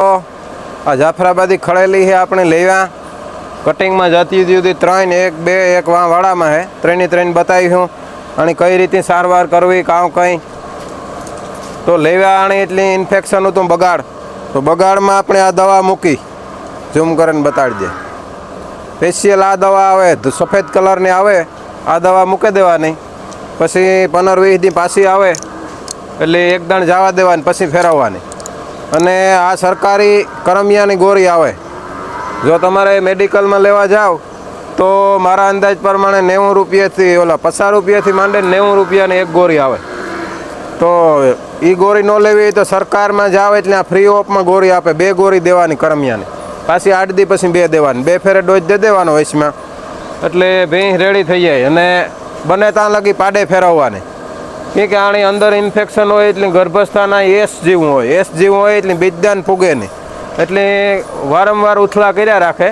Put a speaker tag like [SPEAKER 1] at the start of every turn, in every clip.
[SPEAKER 1] આ જાફરાબાદી ખળેલી છે આપણે લેવા કટિંગમાં જતી જુદી 3 1 2 1 વાળામાં હે 3 3 બતાવ્યું અને કઈ રીતે સારવાર કરવી કામ કઈ તો લેવા આણી એટલી ઇન્ફેક્શન હતું બગાડ તો બગાડમાં આપણે આ દવા મૂકી ઝૂમ કરીને બતાડી દે સ્પેશિયલ આ દવા આવે તો સફેદ કલરની આવે આ દવા મૂકી દેવાની પછી 15-20 દી પાછી આવે એટલે એક દાણ જવા દેવાની પછી ફેરવવાની અને આ સરકારી કરમિયાની ગોળી આવે જો તમારે મેડિકલમાં લેવા જાઓ તો મારા અંદાજ પ્રમાણે 90 રૂપિયાથી ઓલા 50 રૂપિયાથી માંડે 90 રૂપિયાની એક ગોળી આવે તો એ ગોળી ન લેવી તો સરકારમાં જાવ એટલે આ ફ્રી ઓફમાં ગોળી આપે 2 ગોળી દેવાની કરમિયાની પાછી 8 દી પછી 2 દેવાની 2 ફેરે ડોઝ દે દેવાનો વયસમાં એટલે ભેંસ રેડી થઈ જાય અને બને ત્યાં લગી પાડે ફેરવવાની કે આની અંદર ઇન્ફેક્શન હોય એટલે ગર્ભસ્થાના એસ જેવું હોય એટલે બીજદાન ફૂગે નહીં એટલે વારંવાર ઉથલા કર્યા રાખે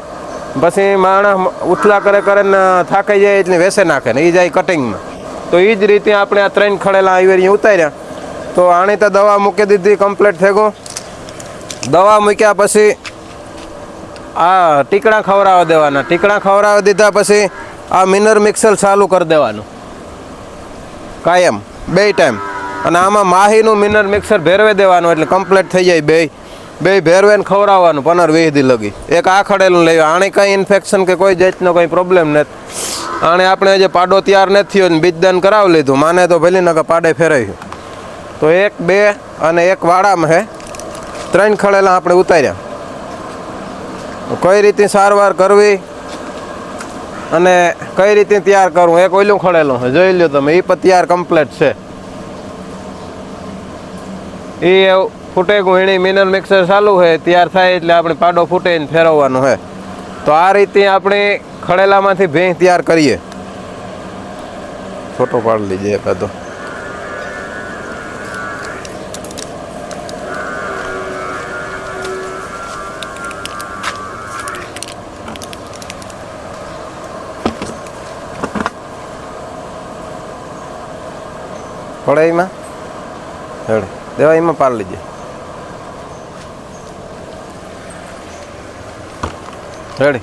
[SPEAKER 1] પછી માણસ ઉથલા કરે ને થાકી જાય એટલે વેસે નાખે ને એ જાય કટિંગમાં તો એ જ રીતે આપણે આ 3 ખડેલા આવી ઉતાર્યા તો આની તો દવા મૂકી દીધી કમ્પ્લીટ થઈ ગયો દવા મૂક્યા પછી આ ટીકડા ખવડાવવા દેવાના ટીકડા ખવડાવી દીધા પછી આ મિનર મિક્સર ચાલુ કરી દેવાનું કાયમ 2 ટાઈમ અને આમાં માહીનું મિનર મિક્સર ભેરવે દેવાનું એટલે કમ્પ્લીટ થઈ જાય બે ભેરવેને ખવડાવવાનું 15-20 દી લગી એક આ ખડેલું લેવા આણે કંઈ ઇન્ફેક્શન કે કોઈ જાતનો કંઈ પ્રોબ્લેમ નથી આણે આપણે જે પાડો તૈયાર નથી થયો ને બીજદાન કરાવી લીધું માને તો ભલે નકર પાડે ફેરાયું તો 1 2 અને 1 વાડામાં હે 3 ખડેલા આપણે ઉતાર્યા કઈ રીતે સારવાર કરવી અને કઈ રીતે તૈયાર કરવું એક ઓઈલું ખડેલું છે જોઈ લો તમે એ પણ તૈયાર કમ્પ્લીટ છે એ ફૂટે ગુણી મિનર મિક્સર ચાલુ છે તૈયાર થાય એટલે આપણે પાડો ફૂટે ને ફેરવવાનું છે તો આ રીતે આપણે ખડેલામાંથી ભેંસ તૈયાર કરીએ ફોટો પાડી લીજે એકાદો કઢાઈમાં હેડે દેવા એમાં પાડી લીજે રેડી